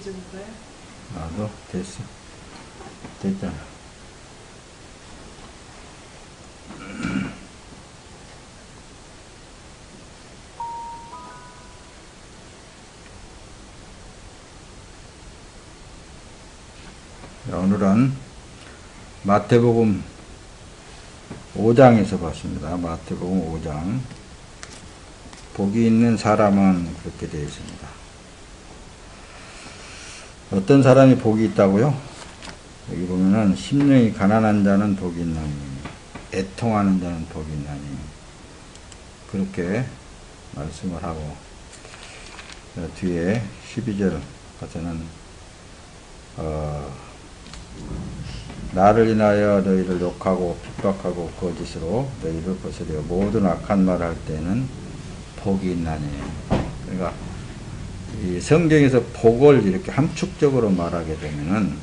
이 정도야? 너 됐어. 됐잖아. 자, 오늘은 마태복음 5장에서 봤습니다. 마태복음 5장. 복이 있는 사람은 그렇게 되어 있습니다. 어떤 사람이 복이 있다고요? 여기 보면은 심령이 가난한 자는 복이 있나니 애통하는 자는 복이 있나니 그렇게 말씀을 하고, 뒤에 12절 가서는 나를 인하여 너희를 욕하고 핍박하고 거짓으로 너희를 거스려 모든 악한 말 할 때는 복이 있나니. 그러니까 이 성경에서 복을 이렇게 함축적으로 말하게 되면은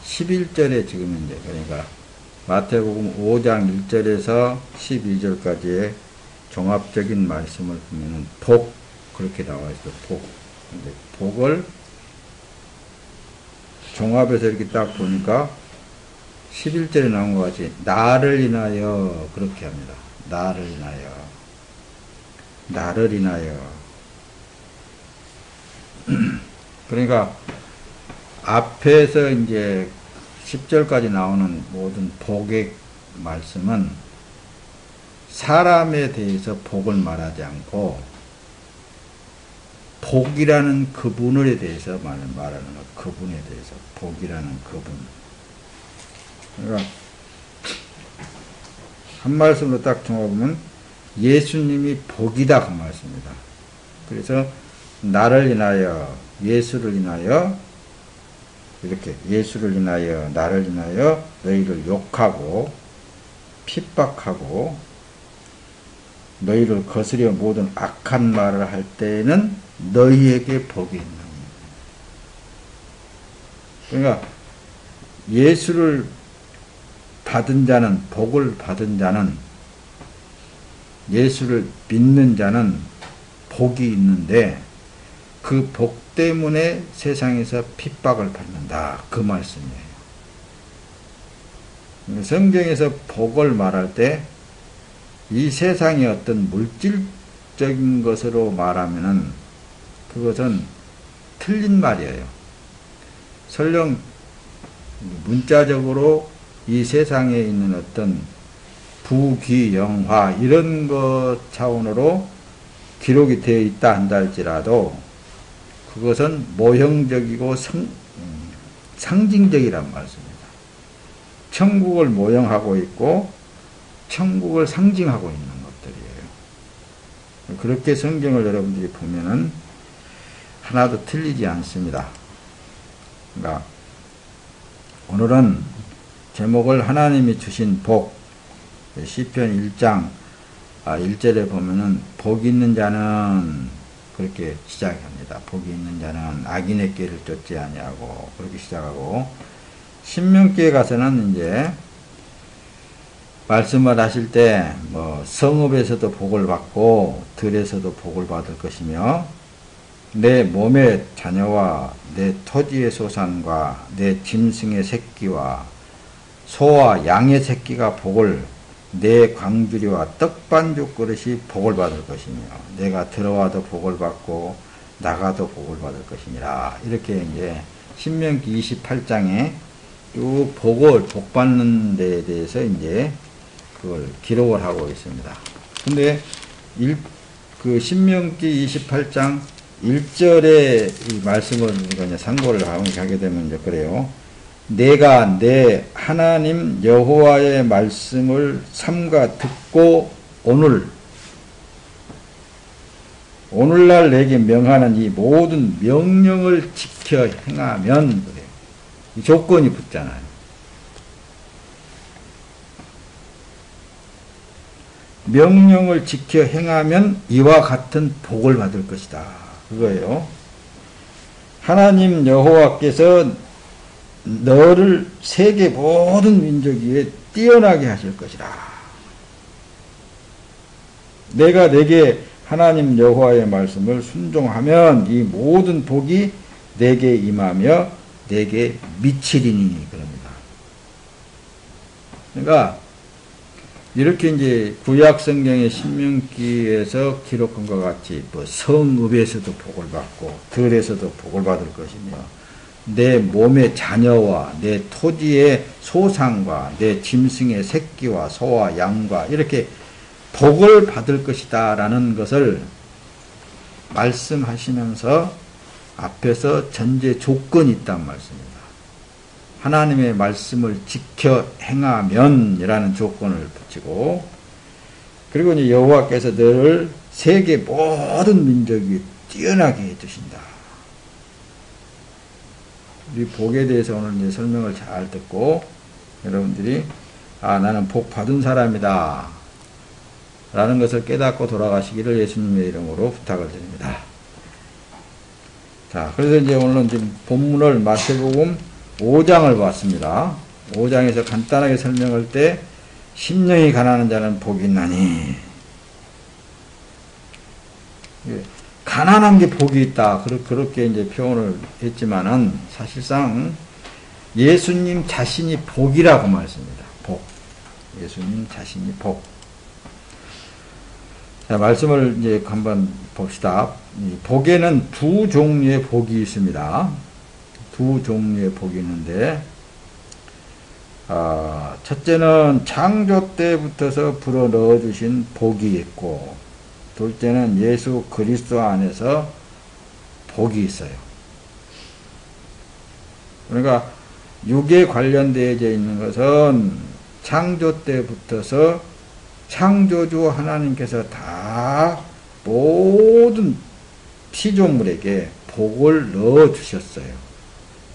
11절에 지금 이제, 그러니까 마태복음 5장 1절에서 12절까지의 종합적인 말씀을 보면은 복, 그렇게 나와 있어. 복. 근데 복을 종합해서 이렇게 딱 보니까 11절에 나온 것 같이 나를 인하여 그렇게 합니다. 나를 인하여. 나를 인하여. 그러니까 앞에서 이제 10절까지 나오는 모든 복의 말씀은 사람에 대해서 복을 말하지 않고 복이라는 그분에 대해서 말하는 것. 그분에 대해서. 복이라는 그분. 그러니까 한 말씀으로 딱 정해보면 예수님이 복이다 그 말씀입니다. 그래서 나를 인하여, 예수를 인하여, 이렇게 예수를 인하여, 나를 인하여 너희를 욕하고 핍박하고 너희를 거스려 모든 악한 말을 할 때에는 너희에게 복이 있는 겁니다. 그러니까 예수를 받은 자는, 복을 받은 자는, 예수를 믿는 자는 복이 있는데 그 복 때문에 세상에서 핍박을 받는다. 그 말씀이에요. 성경에서 복을 말할 때 이 세상의 어떤 물질적인 것으로 말하면은 그것은 틀린 말이에요. 설령 문자적으로 이 세상에 있는 어떤 부귀영화 이런 것 차원으로 기록이 되어 있다 한다 할지라도 그것은 모형적이고 상징적이란 말씀입니다. 천국을 모형하고 있고 천국을 상징하고 있는 것들이에요. 그렇게 성경을 여러분들이 보면은 하나도 틀리지 않습니다. 그러니까 오늘은 제목을 하나님이 주신 복, 시편 1장 1절에 보면은 복 있는 자는 그렇게 시작합니다. 복이 있는 자는 악인의 길을 쫓지 아니하고 그렇게 시작하고, 신명기에 가서는 이제 말씀을 하실 때 뭐 성읍에서도 복을 받고 들에서도 복을 받을 것이며 내 몸의 자녀와 내 토지의 소산과 내 짐승의 새끼와 소와 양의 새끼가 복을, 내 광주리와 떡반죽 그릇이 복을 받을 것이며 내가 들어와도 복을 받고 나가도 복을 받을 것이니라. 이렇게 이제 신명기 28장에 쭉 복 받는 데에 대해서 이제 그걸 기록을 하고 있습니다. 근데 그 신명기 28장 1절의 이 말씀을 우리가 이제 상고를 하게 되면 이제 그래요. 내가 내 하나님 여호와의 말씀을 삼가 듣고 오늘날 내게 명하는 이 모든 명령을 지켜 행하면 그래요. 이 조건이 붙잖아요. 명령을 지켜 행하면 이와 같은 복을 받을 것이다. 그거예요. 하나님 여호와께서 너를 세계 모든 민족 위에 뛰어나게 하실 것이다. 내가 내게 하나님 여호와의 말씀을 순종하면 이 모든 복이 내게 임하며 내게 미치리니 그럽니다. 그러니까 이렇게 이제 구약 성경의 신명기에서 기록한 것 같이 뭐 성읍에서도 복을 받고 들에서도 복을 받을 것이며 내 몸의 자녀와 내 토지의 소상과 내 짐승의 새끼와 소와 양과 이렇게 복을 받을 것이다 라는 것을 말씀하시면서 앞에서 전제 조건이 있단 말씀입니다. 하나님의 말씀을 지켜 행하면 이라는 조건을 붙이고 그리고 이제 여호와께서 너를 세계 모든 민족이 뛰어나게 해주신다. 이 복에 대해서 오늘 이제 설명을 잘 듣고 여러분들이 나는 복 받은 사람이다 라는 것을 깨닫고 돌아가시기를 예수님의 이름으로 부탁을 드립니다. 자, 그래서 이제 오늘은 지금 본문을 마태복음 5장을 봤습니다. 5장에서 간단하게 설명할 때 심령이 가난한 자는 복이 있나니 가난한 게 복이 있다 그렇게 이제 표현을 했지만은 사실상 예수님 자신이 복이라고 말씀입니다. 복. 예수님 자신이 복. 자, 말씀을 이제 한번 봅시다. 이 복에는 두 종류의 복이 있습니다. 두 종류의 복이 있는데, 첫째는 창조 때부터서 불어 넣어주신 복이 있고, 둘째는 예수 그리스도 안에서 복이 있어요. 그러니까 육에 관련되어져 있는 것은 창조 때부터서 창조주 하나님께서 다 모든 피조물에게 복을 넣어 주셨어요.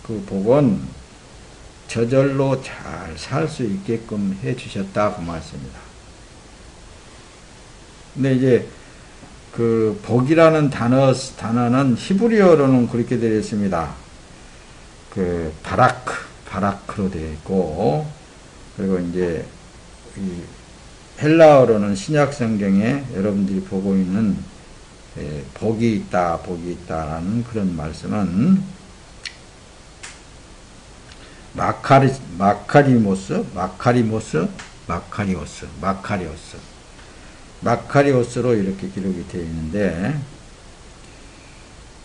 그 복은 저절로 잘 살 수 있게끔 해 주셨다고 말씀입니다. 근데 이제 그 복이라는 단어는 히브리어로는 그렇게 되어 있습니다. 그 바라크로 되어 있고, 그리고 이제 이 헬라어로는 신약 성경에 여러분들이 보고 있는 복이 있다라는 그런 말씀은 마카리오스로 이렇게 기록이 되어 있는데,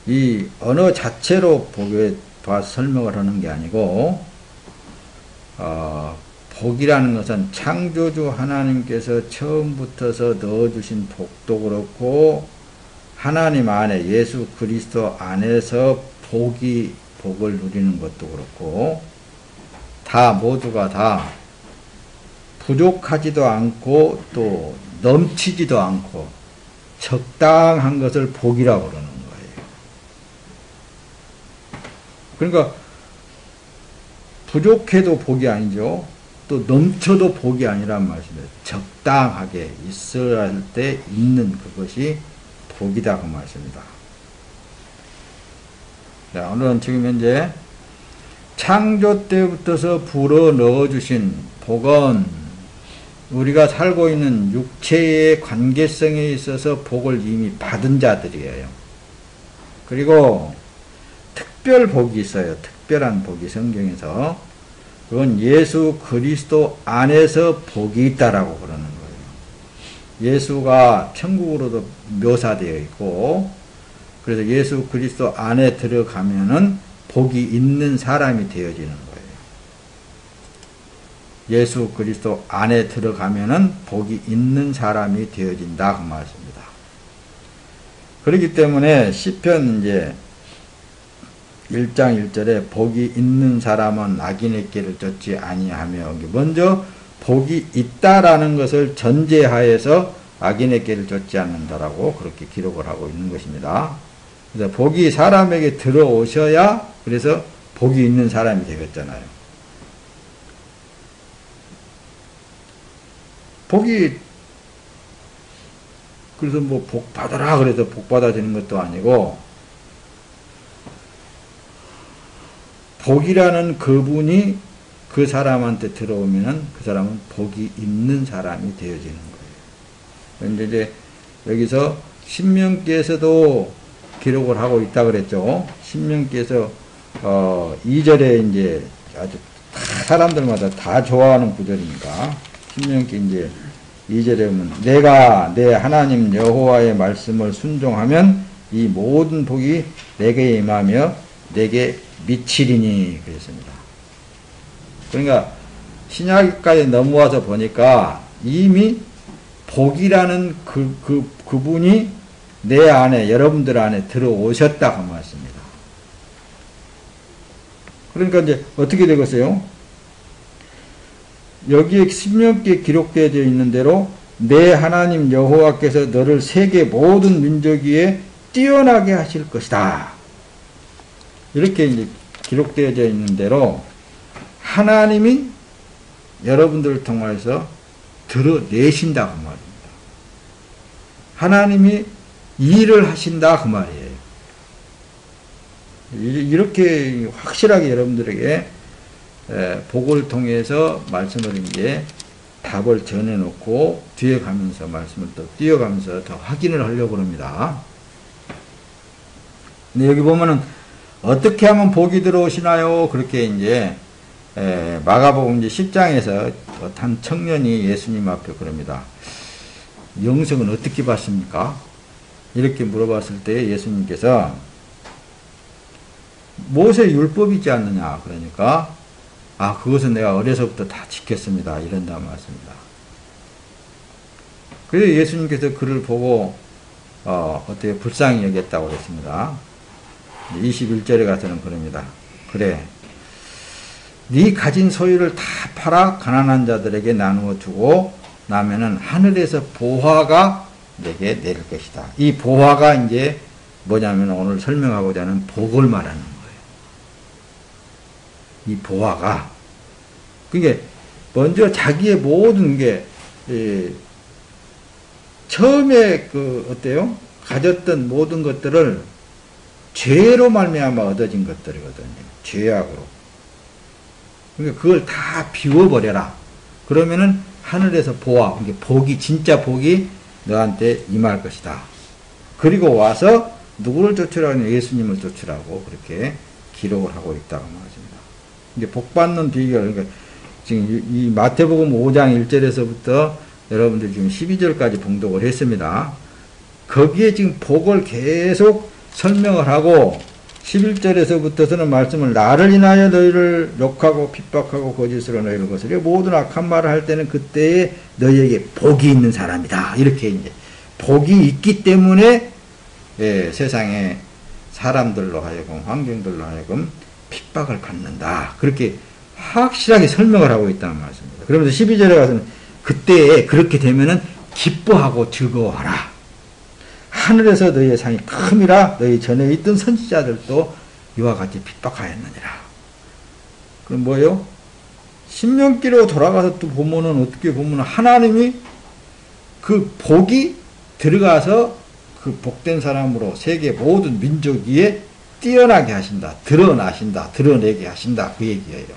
이 언어 자체로 복에 봐서 설명을 하는 게 아니고, 복이라는 것은 창조주 하나님께서 처음부터서 넣어주신 복도 그렇고, 하나님 안에 예수 그리스도 안에서 복을 누리는 것도 그렇고, 모두가 다 부족하지도 않고 또 넘치지도 않고 적당한 것을 복이라고 그러는 거예요. 그러니까 부족해도 복이 아니죠. 또 넘쳐도 복이 아니란 말씀이에요. 적당하게 있어야 할 때 있는 그것이 복이다 그 말씀입니다. 자, 오늘은 지금 현재 창조 때부터서 불어 넣어주신 복은 우리가 살고 있는 육체의 관계성에 있어서 복을 이미 받은 자들이에요. 그리고 특별 복이 있어요. 특별한 복이 성경에서. 그건 예수 그리스도 안에서 복이 있다라고 그러는 거예요. 예수가 천국으로도 묘사되어 있고, 그래서 예수 그리스도 안에 들어가면은 복이 있는 사람이 되어지는 거예요. 예수 그리스도 안에 들어가면은 복이 있는 사람이 되어진다 그 말씀입니다. 그렇기 때문에 시편 이제 1장 1절에 복이 있는 사람은 악인의 길을 쫓지 아니하며, 먼저 복이 있다라는 것을 전제하에서 악인의 길을 쫓지 않는다라고 그렇게 기록을 하고 있는 것입니다. 그래서 복이 사람에게 들어오셔야 그래서 복이 있는 사람이 되겠잖아요. 그래서 뭐 복 받아라 그래서 복 받아지는 것도 아니고, 복이라는 그분이 그 사람한테 들어오면은 그 사람은 복이 있는 사람이 되어지는 거예요. 그런데 이제 여기서 신명기에서도 기록을 하고 있다 그랬죠. 신명기에서 2절에 이제 아주 사람들마다 다 좋아하는 구절이니까 신명기 이제 2절에 보면 내가 내 하나님 여호와의 말씀을 순종하면 이 모든 복이 내게 임하며 내게 미치리니 그랬습니다. 그러니까 신약까지 넘어와서 보니까 이미 복이라는 그분이 내 안에 여러분들 안에 들어오셨다고 말씀입니다. 그러니까 이제 어떻게 되겠어요? 여기에 신명기에 기록되어 있는 대로 내 하나님 여호와께서 너를 세계 모든 민족 위에 뛰어나게 하실 것이다. 이렇게 이제 기록되어 있는 대로 하나님이 여러분들을 통해서 드러내신다 그 말입니다. 하나님이 일을 하신다 그 말이에요. 이렇게 확실하게 여러분들에게 복을 통해서 말씀을 이제 답을 전해놓고 뒤에 가면서 말씀을 또 뛰어가면서 더 확인을 하려고 합니다. 근데 여기 보면은 어떻게 하면 복이 들어오시나요? 그렇게 이제 마가복음 이제 10장에서 한 청년이 예수님 앞에 그럽니다. 영생은 어떻게 받습니까? 이렇게 물어봤을 때 예수님께서 모세 율법이지 않느냐 그러니까 그것은 내가 어려서부터 다 지켰습니다. 이런다 말씀입니다. 그래서 예수님께서 그를 보고 어떻게 불쌍히 여겼다고 그랬습니다. 21절에 가서는 그럽니다. 그래 네 가진 소유를 다 팔아 가난한 자들에게 나누어 주고 나면은 하늘에서 보화가 내게 내릴 것이다. 이 보화가 이제 뭐냐면 오늘 설명하고자 하는 복을 말하는 거예요. 이 보화가 그게 먼저 자기의 모든 게 처음에 어때요? 가졌던 모든 것들을 죄로 말미암아 얻어진 것들이거든요. 죄악으로. 그러니까 그걸 다 비워버려라. 그러면은 하늘에서 보아, 복이 진짜 복이 너한테 임할 것이다. 그리고 와서 누구를 쫓으라고 하냐? 예수님을 쫓으라고 그렇게 기록을 하고 있다고 말합니다. 이게 복 받는 비결, 그러니까 지금 이 마태복음 5장 1절에서부터 여러분들 지금 12절까지 봉독을 했습니다. 거기에 지금 복을 계속 설명을 하고 11절에서부터서는 말씀을 나를 인하여 너희를 욕하고 핍박하고 거짓으로 너희를 거스려 모든 악한 말을 할 때는 그때에 너희에게 복이 있는 사람이다. 이렇게 이제 복이 있기 때문에 세상에 사람들로 하여금 환경들로 하여금 핍박을 갖는다. 그렇게 확실하게 설명을 하고 있다는 말씀입니다. 그러면서 12절에 가서는 그때에 그렇게 되면은 기뻐하고 즐거워하라. 하늘에서 너희의 상이 큼이라 너희 전에 있던 선지자들도 이와 같이 핍박하였느니라. 그럼 뭐예요? 신명기로 돌아가서 또 보면은 어떻게 보면은 하나님이 그 복이 들어가서 그 복된 사람으로 세계 모든 민족 위에 뛰어나게 하신다. 드러나신다. 드러내게 하신다. 그 얘기예요.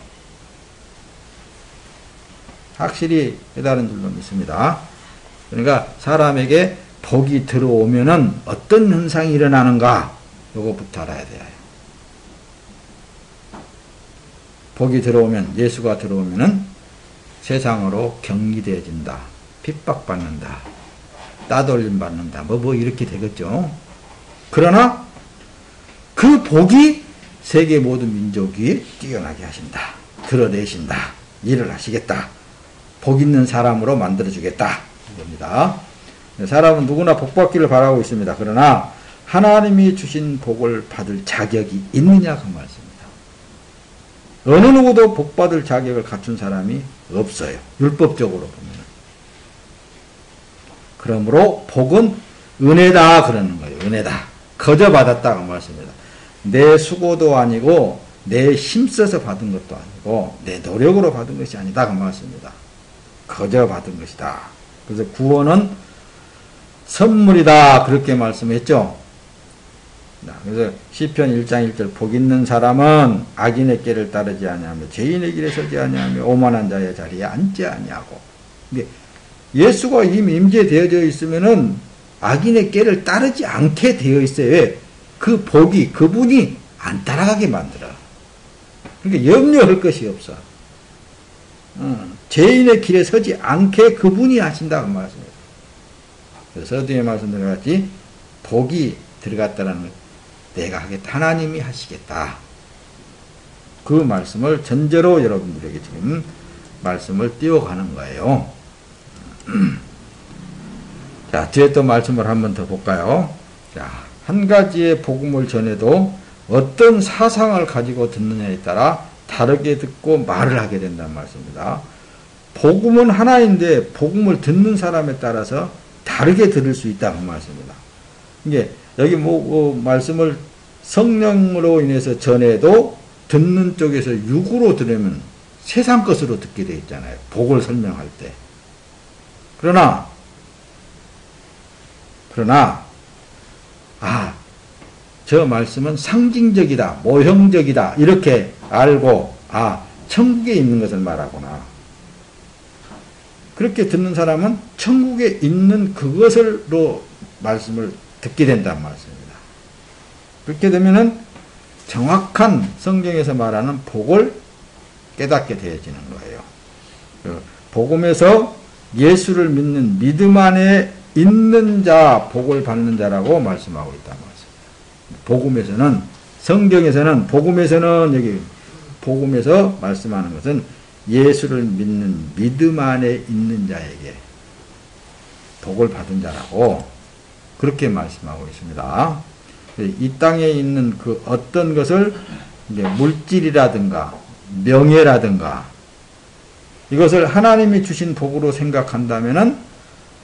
확실히 깨달은 줄로 믿습니다. 그러니까 사람에게 복이 들어오면은 어떤 현상이 일어나는가 요거부터 알아야 돼요. 복이 들어오면 예수가 들어오면은 세상으로 격리되어진다. 핍박받는다. 따돌림 받는다. 뭐 이렇게 되겠죠. 그러나 그 복이 세계 모든 민족 위에 뛰어나게 하신다. 드러내신다. 일을 하시겠다. 복 있는 사람으로 만들어주겠다. 이겁니다. 사람은 누구나 복 받기를 바라고 있습니다. 그러나 하나님이 주신 복을 받을 자격이 있느냐 그 말씀입니다. 어느 누구도 복 받을 자격을 갖춘 사람이 없어요. 율법적으로 보면. 그러므로 복은 은혜다 그러는 거예요. 은혜다. 거저 받았다 그 말씀입니다. 내 수고도 아니고 내 힘써서 받은 것도 아니고 내 노력으로 받은 것이 아니다 그 말씀입니다. 거저 받은 것이다. 그래서 구원은 선물이다 그렇게 말씀했죠. 그래서 시편 1장 1절 복 있는 사람은 악인의 길을 따르지 아니하며 죄인의 길에 서지 아니하며 오만한 자의 자리에 앉지 아니하고. 예수가 이미 임재되어져 있으면은 악인의 길을 따르지 않게 되어 있어요. 왜? 그 복이 그분이 안 따라가게 만들어. 그러니까 염려할 것이 없어. 죄인의 길에 서지 않게 그분이 하신다고 말씀입니다. 그래서 서두에 말씀드렸지 복이 들어갔다는 것, 내가 하겠다. 하나님이 하시겠다. 그 말씀을 전제로 여러분들에게 지금 말씀을 띄워가는 거예요. 자, 뒤에 또 말씀을 한번 더 볼까요? 자, 한 가지의 복음을 전해도 어떤 사상을 가지고 듣느냐에 따라 다르게 듣고 말을 하게 된다는 말씀입니다. 복음은 하나인데 복음을 듣는 사람에 따라서 다르게 들을 수 있다는 말씀입니다. 이게 여기 말씀을 성령으로 인해서 전해도 듣는 쪽에서 육으로 들으면 세상 것으로 듣게 되어 있잖아요. 복을 설명할 때. 그러나 저 말씀은 상징적이다, 모형적이다 이렇게 알고 천국에 있는 것을 말하구나. 그렇게 듣는 사람은 천국에 있는 그것으로 말씀을 듣게 된다는 말씀입니다. 그렇게 되면은 정확한 성경에서 말하는 복을 깨닫게 되어지는 거예요. 복음에서 예수를 믿는 믿음 안에 있는 자, 복을 받는 자라고 말씀하고 있다는 말씀입니다. 복음에서는, 성경에서는, 복음에서는, 여기, 복음에서 말씀하는 것은 예수를 믿는 믿음 안에 있는 자에게 복을 받은 자라고 그렇게 말씀하고 있습니다. 이 땅에 있는 그 어떤 것을 이제 물질이라든가 명예라든가 이것을 하나님이 주신 복으로 생각한다면은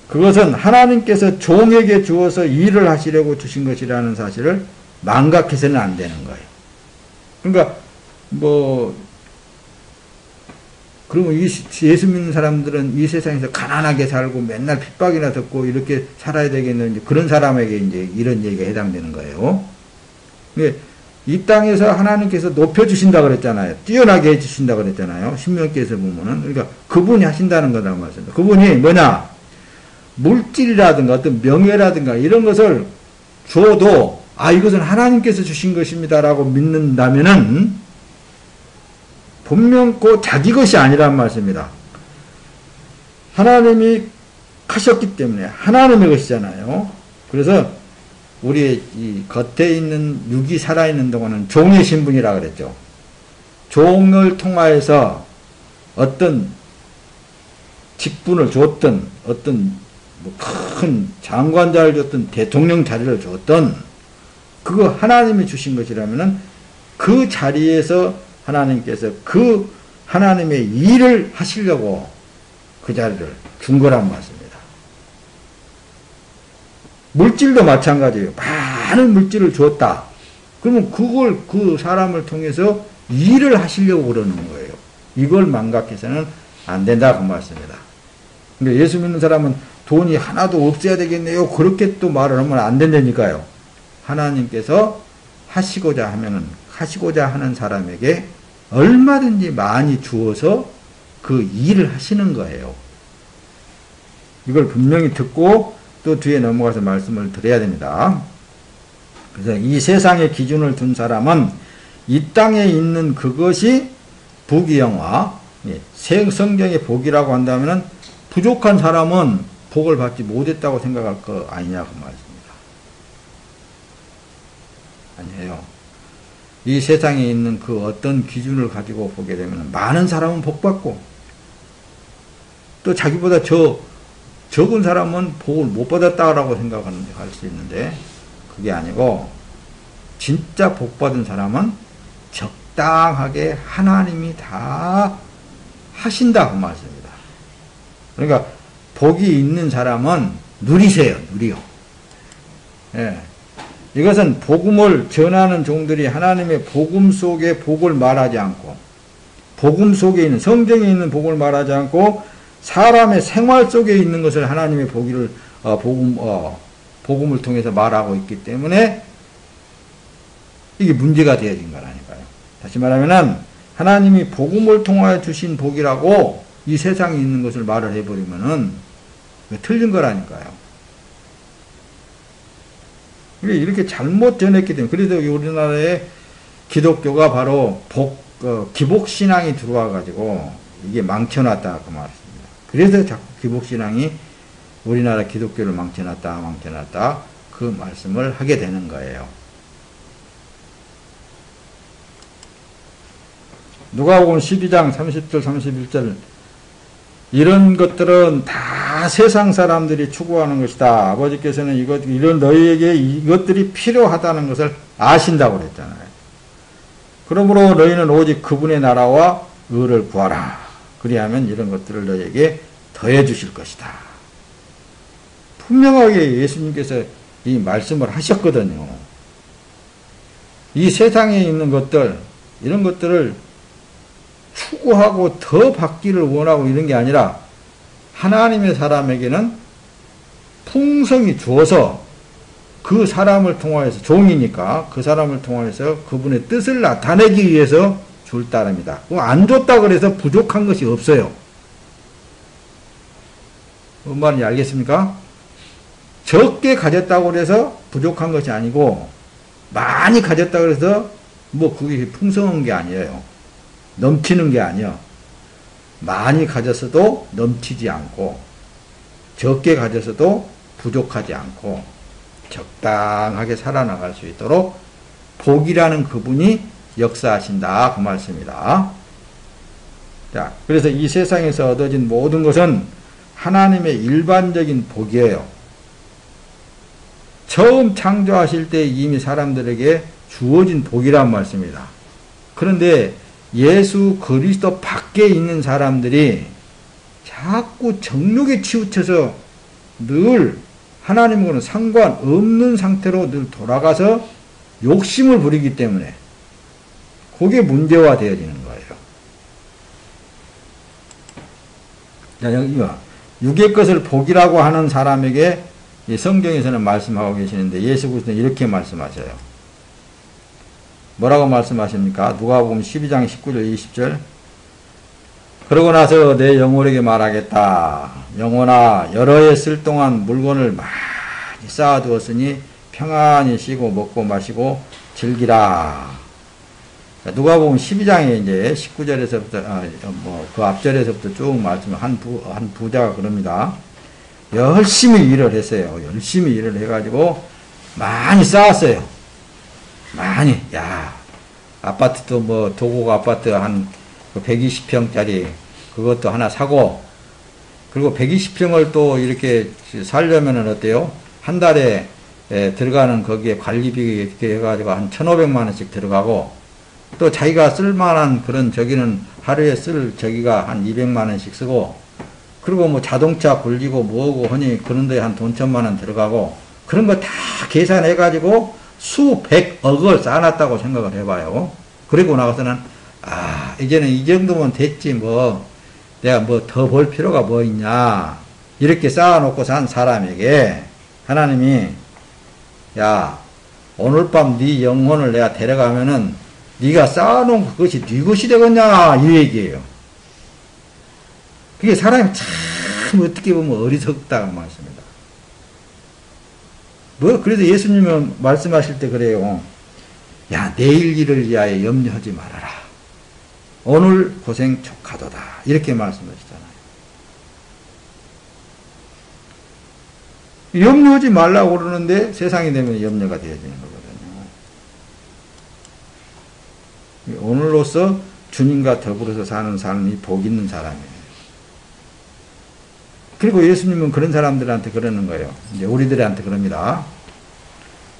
그것은 하나님께서 종에게 주어서 일을 하시려고 주신 것이라는 사실을 망각해서는 안 되는 거예요. 그러니까 그러면 예수 믿는 사람들은 이 세상에서 가난하게 살고 맨날 핍박이나 듣고 이렇게 살아야 되겠는지 그런 사람에게 이제 이런 얘기가 해당되는 거예요. 이 땅에서 하나님께서 높여주신다 그랬잖아요. 뛰어나게 해주신다 그랬잖아요. 신명기에서 보면은. 그러니까 그분이 하신다는 거다 말씀입니다. 그분이 뭐냐? 물질이라든가 어떤 명예라든가 이런 것을 줘도 이것은 하나님께서 주신 것입니다라고 믿는다면은 분명 그 자기 것이 아니란 말씀입니다. 하나님이 하셨기 때문에 하나님의 것이잖아요. 그래서 우리의 이 겉에 있는 육이 살아있는 동안은 종의 신분이라 그랬죠. 종을 통하여서 어떤 직분을 줬던 어떤 큰 장관 자리를 줬던 대통령 자리를 줬던 그거 하나님이 주신 것이라면은 그 자리에서 하나님께서 그 하나님의 일을 하시려고 그 자리를 준 거란 말씀입니다. 물질도 마찬가지예요. 많은 물질을 줬다. 그러면 그걸 그 사람을 통해서 일을 하시려고 그러는 거예요. 이걸 망각해서는 안 된다 그 말씀입니다. 그러니까 예수 믿는 사람은 돈이 하나도 없어야 되겠네요. 그렇게 또 말을 하면 안 된다니까요. 하나님께서 하시고자 하는 사람에게 얼마든지 많이 주어서 그 일을 하시는 거예요. 이걸 분명히 듣고 또 뒤에 넘어가서 말씀을 드려야 됩니다. 그래서 이 세상의 기준을 둔 사람은 이 땅에 있는 그것이 부귀영화, 성경의 복이라고 한다면 부족한 사람은 복을 받지 못했다고 생각할 거 아니냐고 말씀입니다. 아니에요. 이 세상에 있는 그 어떤 기준을 가지고 보게 되면 많은 사람은 복받고 또 자기보다 적은 사람은 복을 못 받았다라고 생각하는 할 수 있는데 그게 아니고 진짜 복받은 사람은 적당하게 하나님이 다 하신다 그 말씀입니다. 그러니까 복이 있는 사람은 누리세요. 누리요. 예. 이것은 복음을 전하는 종들이 하나님의 복음 속에 복을 말하지 않고 복음 속에 있는 성경에 있는 복을 말하지 않고 사람의 생활 속에 있는 것을 하나님의 복음을 통해서 말하고 있기 때문에 이게 문제가 되어진 거라니까요. 다시 말하면은 하나님이 복음을 통하여 주신 복이라고 이 세상에 있는 것을 말을 해버리면은 틀린 거라니까요. 이렇게 잘못 전했기 때문에, 그래서 우리나라에 기독교가 바로 기복신앙이 들어와가지고 이게 망쳐놨다 그 말입니다. 그래서 자꾸 기복신앙이 우리나라 기독교를 망쳐놨다 그 말씀을 하게 되는 거예요. 누가복음 12장 30절 31절 이런 것들은 다 세상 사람들이 추구하는 것이다. 아버지께서는 이런 너희에게 이것들이 필요하다는 것을 아신다고 그랬잖아요. 그러므로 너희는 오직 그분의 나라와 의를 구하라. 그리하면 이런 것들을 너희에게 더해 주실 것이다. 분명하게 예수님께서 이 말씀을 하셨거든요. 이 세상에 있는 것들, 이런 것들을 추구하고 더 받기를 원하고 이런 게 아니라 하나님의 사람에게는 풍성히 주어서 그 사람을 통하여서, 종이니까 그 사람을 통하여서 그분의 뜻을 나타내기 위해서 줄 따름이다. 안 줬다 그래서 부족한 것이 없어요. 뭔 말인지 알겠습니까? 적게 가졌다고 그래서 부족한 것이 아니고 많이 가졌다고 그래서 뭐 그게 풍성한 게 아니에요. 넘치는 게 아니야. 많이 가졌어도 넘치지 않고 적게 가졌어도 부족하지 않고 적당하게 살아나갈 수 있도록 복이라는 그분이 역사하신다 그 말씀이다. 자, 그래서 이 세상에서 얻어진 모든 것은 하나님의 일반적인 복이에요. 처음 창조하실 때 이미 사람들에게 주어진 복이란 말씀입니다. 그런데 예수 그리스도 밖에 있는 사람들이 자꾸 정욕에 치우쳐서 늘 하나님과는 상관없는 상태로 늘 돌아가서 욕심을 부리기 때문에 그게 문제화 되어지는 거예요. 자, 여기 육의 것을 복이라고 하는 사람에게 성경에서는 말씀하고 계시는데 예수 그리스도는 이렇게 말씀하셔요. 뭐라고 말씀하십니까? 누가복음 12장 19절 20절. 그러고 나서 내 영혼에게 말하겠다. 영혼아, 여러 해 쓸 동안 물건을 많이 쌓아두었으니 평안히 쉬고 먹고 마시고 즐기라. 누가복음 12장에 이제 19절에서부터 그 앞절에서부터 쭉 말씀 한 부자가 그럽니다. 열심히 일을 했어요. 열심히 일을 해가지고 많이 쌓았어요. 많이. 야, 아파트도 뭐 도곡 아파트 한 120평짜리 그것도 하나 사고, 그리고 120평을 또 이렇게 살려면은 어때요? 한 달에 들어가는 거기에 관리비 이렇게 해가지고 한 1,500만 원씩 들어가고, 또 자기가 쓸만한 그런 저기는 하루에 쓸 저기가 한 200만 원씩 쓰고, 그리고 뭐 자동차 굴리고 뭐고 하니 그런데 한 돈 1,000만 원 들어가고, 그런 거 다 계산해가지고 수백억을 쌓아놨다고 생각을 해봐요. 그리고 나서는 이제는 이 정도면 됐지 뭐 내가 뭐 더 벌 필요가 뭐 있냐, 이렇게 쌓아놓고 산 사람에게 하나님이 야, 오늘 밤 네 영혼을 내가 데려가면은 네가 쌓아놓은 그것이 네 것이 되겠냐 이 얘기예요. 그게 사람이 참 어떻게 보면 어리석다는 말씀입니다. 뭐 그래서 예수님은 말씀하실 때 그래요. 야, 내일 일을 위하여 염려하지 말아라. 오늘 고생 족하도다. 이렇게 말씀하시잖아요. 염려하지 말라고 그러는데 세상이 되면 염려가 되어지는 거거든요. 오늘로서 주님과 더불어서 사는 사람이 복 있는 사람이에요. 그리고 예수님은 그런 사람들한테 그러는 거예요. 이제 우리들한테 그럽니다.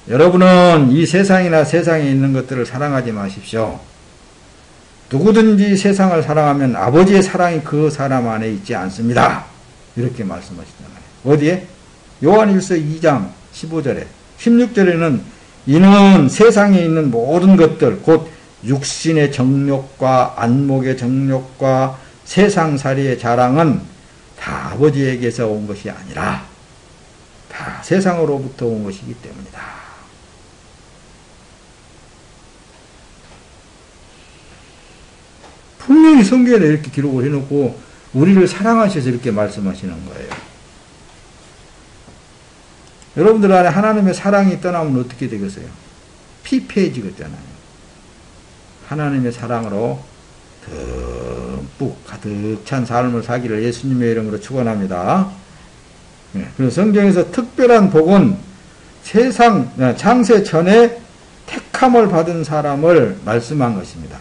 여러분은 이 세상이나 세상에 있는 것들을 사랑하지 마십시오. 누구든지 세상을 사랑하면 아버지의 사랑이 그 사람 안에 있지 않습니다. 이렇게 말씀하시잖아요. 어디에? 요한일서 2장 15절에 16절에는 이는 세상에 있는 모든 것들 곧 육신의 정욕과 안목의 정욕과 세상살이의 자랑은 다 아버지에게서 온 것이 아니라 다 세상으로부터 온 것이기 때문이다. 분명히 성경에 이렇게 기록을 해놓고 우리를 사랑하셔서 이렇게 말씀하시는 거예요. 여러분들 안에 하나님의 사랑이 떠나면 어떻게 되겠어요? 피폐해지겠잖아요. 하나님의 사랑으로 듬뿍 가득 찬 삶을 살기를 예수님의 이름으로 축원합니다. 그래서 성경에서 특별한 복은 세상 창세 전에 택함을 받은 사람을 말씀한 것입니다.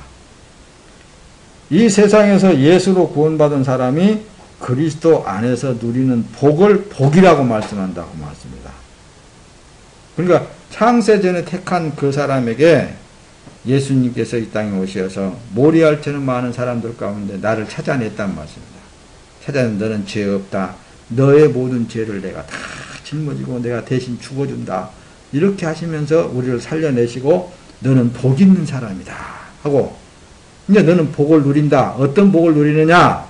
이 세상에서 예수로 구원받은 사람이 그리스도 안에서 누리는 복을 복이라고 말씀한다고 말씀합니다. 그러니까 창세 전에 택한 그 사람에게 예수님께서 이 땅에 오셔서 모리알처럼 많은 사람들 가운데 나를 찾아냈단 말씀입니다. 찾아낸 너는 죄 없다. 너의 모든 죄를 내가 다 짊어지고 내가 대신 죽어준다. 이렇게 하시면서 우리를 살려내시고 너는 복 있는 사람이다 하고 이제 너는 복을 누린다. 어떤 복을 누리느냐?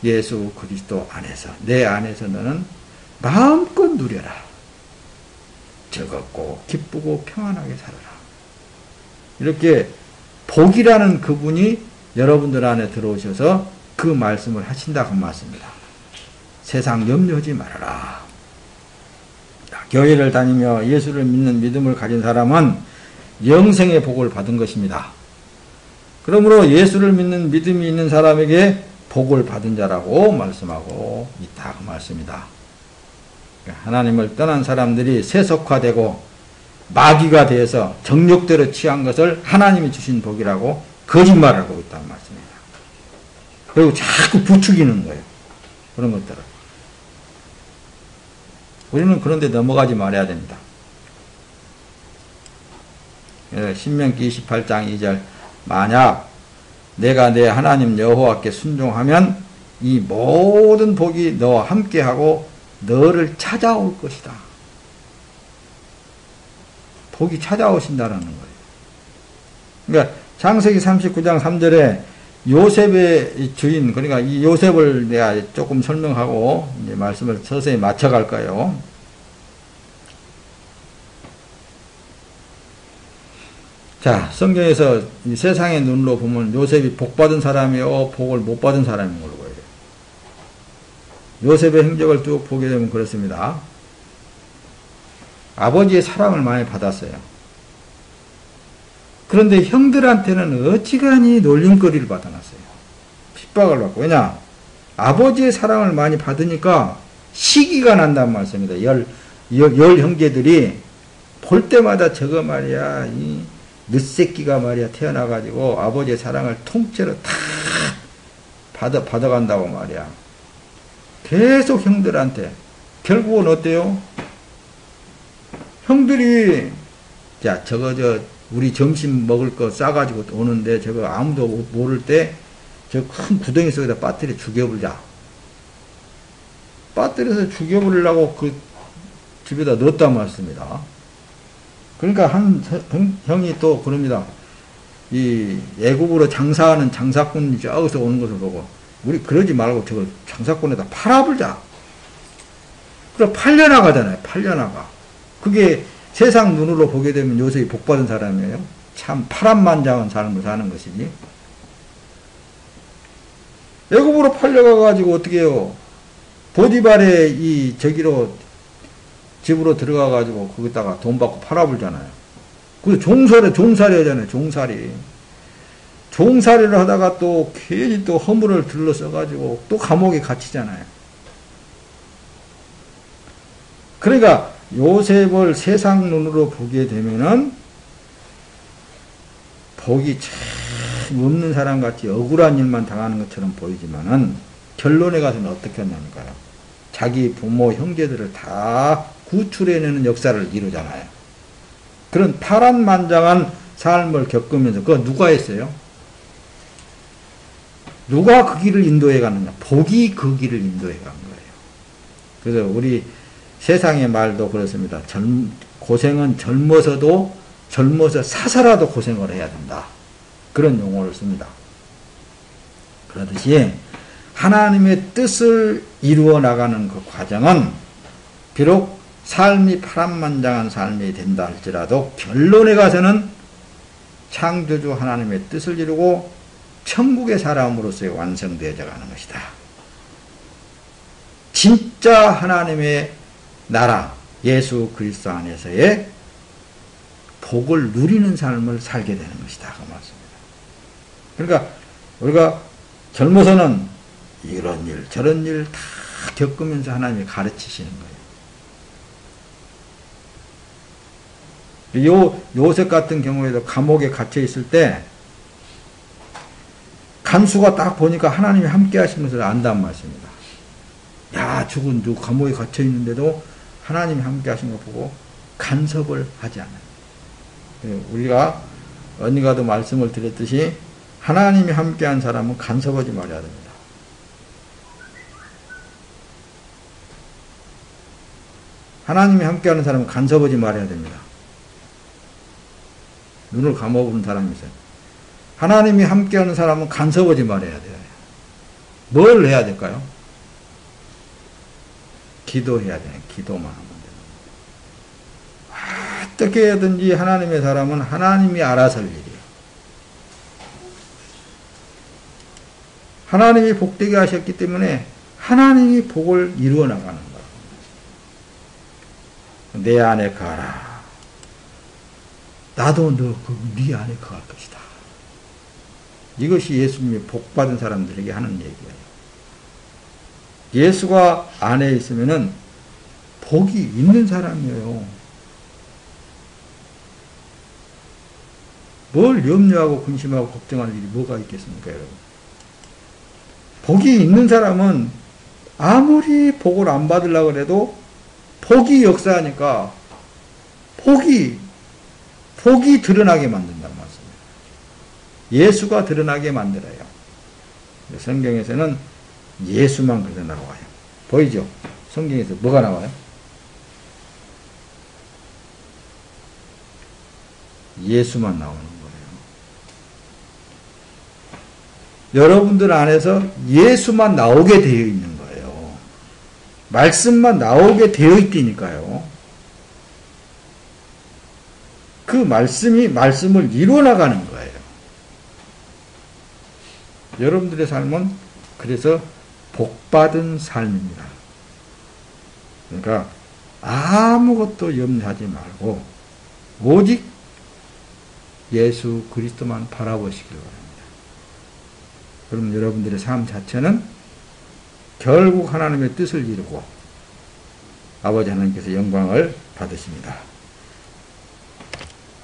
예수 그리스도 안에서 내 안에서 너는 마음껏 누려라. 즐겁고 기쁘고 평안하게 살아라. 이렇게 복이라는 그분이 여러분들 안에 들어오셔서 그 말씀을 하신다고 말씀입니다. 세상 염려하지 말아라. 교회를 다니며 예수를 믿는 믿음을 가진 사람은 영생의 복을 받은 것입니다. 그러므로 예수를 믿는 믿음이 있는 사람에게 복을 받은 자라고 말씀하고 있다 그 말씀입니다. 하나님을 떠난 사람들이 세속화되고 마귀가 되어서 정욕대로 취한 것을 하나님이 주신 복이라고 거짓말하고 있다는 말씀입니다. 그리고 자꾸 부추기는 거예요. 그런 것들을. 우리는 그런데 넘어가지 말아야 됩니다. 신명기 28장 2절 만약 내가 내 하나님 여호와께 순종하면 이 모든 복이 너와 함께하고 너를 찾아올 것이다. 복이 찾아오신다는 거예요. 그러니까 창세기 39장 3절에 요셉의 주인, 그러니까 이 요셉을 내가 조금 설명하고 이제 말씀을 서서히 맞춰갈까요? 자, 성경에서 이 세상의 눈으로 보면 요셉이 복받은 사람이요, 복을 못 받은 사람인 걸로 보여요. 요셉의 행적을 쭉 보게 되면 그렇습니다. 아버지의 사랑을 많이 받았어요. 그런데 형들한테는 어지간히 놀림거리를 받아놨어요. 핍박을 받고. 왜냐? 아버지의 사랑을 많이 받으니까 시기가 난단 말씀입니다. 열 형제들이 볼 때마다 저거 말이야, 이 늦새끼가 말이야, 태어나가지고 아버지의 사랑을 통째로 다 받아간다고 말이야. 계속 형들한테. 결국은 어때요? 형들이, 자, 우리 점심 먹을 거 싸가지고 오는데 저거 아무도 모를 때 저 큰 구덩이 속에다 빠뜨려 죽여버리자. 빠뜨려서 죽여버리려고 그 집에다 넣었단 말씀입니다. 그러니까 한 형이 또 그럽니다. 이 애국으로 장사하는 장사꾼이 저기서 오는 것을 보고 우리 그러지 말고 저거 장사꾼에다 팔아버리자. 그래 팔려나가잖아요. 팔려나가. 그게 세상 눈으로 보게 되면 요셉이 복받은 사람이에요. 참 파란만장한 삶을 사는 것이지. 애굽으로 팔려가가지고 어떻게 해요? 보디발의 이 저기로 집으로 들어가가지고 거기다가 돈 받고 팔아불잖아요. 그 종살이 하잖아요. 종살이를 하다가 또 괜히 또 허물을 들러써가지고 또 감옥에 갇히잖아요. 그러니까 요셉을 세상 눈으로 보게 되면은 복이 참 없는 사람 같이 억울한 일만 당하는 것처럼 보이지만은 결론에 가서는 어떻게 했냐니까요. 자기 부모, 형제들을 다 구출해내는 역사를 이루잖아요. 그런 파란만장한 삶을 겪으면서 그거 누가 했어요? 누가 그 길을 인도해 가느냐? 복이 그 길을 인도해 간 거예요. 그래서 우리 세상의 말도 그렇습니다. 고생은 젊어서 사서라도 고생을 해야 된다. 그런 용어를 씁니다. 그러듯이 하나님의 뜻을 이루어 나가는 그 과정은 비록 삶이 파란만장한 삶이 된다 할지라도 결론에 가서는 창조주 하나님의 뜻을 이루고 천국의 사람으로서의 완성되어져 가는 것이다. 진짜 하나님의 나라, 예수 그리스도 안에서의 복을 누리는 삶을 살게 되는 것이다. 그 말씀입니다. 그러니까 우리가 젊어서는 이런 일 저런 일 다 겪으면서 하나님이 가르치시는 거예요. 요셉 같은 경우에도 감옥에 갇혀 있을 때 간수가 딱 보니까 하나님이 함께 하시는 것을 안단 말씀입니다. 야, 죽은 누구 감옥에 갇혀 있는데도 하나님이 함께 하신 거 보고 간섭을 하지 않아요. 우리가 언니가도 말씀을 드렸듯이 하나님이 함께한 사람은 간섭하지 말아야 됩니다. 하나님이 함께하는 사람은 간섭하지 말아야 됩니다. 눈을 감아보는 사람이 있어요. 하나님이 함께하는 사람은 간섭하지 말아야 돼요. 뭘 해야 될까요? 기도해야 돼요. 기도만 하면 돼요. 어떻게 해든지 하나님의 사람은 하나님이 알아서 할 일이에요. 하나님이 복되게 하셨기 때문에 하나님이 복을 이루어 나가는 거예요. 내 안에 가라. 나도 네 안에 거할 것이다. 이것이 예수님이 복받은 사람들에게 하는 얘기예요. 예수가 안에 있으면은 복이 있는 사람이에요. 뭘 염려하고 근심하고 걱정할 일이 뭐가 있겠습니까, 여러분? 복이 있는 사람은 아무리 복을 안 받으려고 해도 복이 역사하니까 복이 드러나게 만든다는 말씀이에요. 예수가 드러나게 만들어요. 성경에서는 예수만 그래서 나와요. 보이죠? 성경에서 뭐가 나와요? 예수만 나오는 거예요. 여러분들 안에서 예수만 나오게 되어 있는 거예요. 말씀만 나오게 되어 있다니까요. 그 말씀이 말씀을 이루어 나가는 거예요. 여러분들의 삶은 그래서 복받은 삶입니다. 그러니까 아무것도 염려하지 말고 오직 예수 그리스도만 바라보시길 바랍니다. 그럼 여러분들의 삶 자체는 결국 하나님의 뜻을 이루고 아버지 하나님께서 영광을 받으십니다.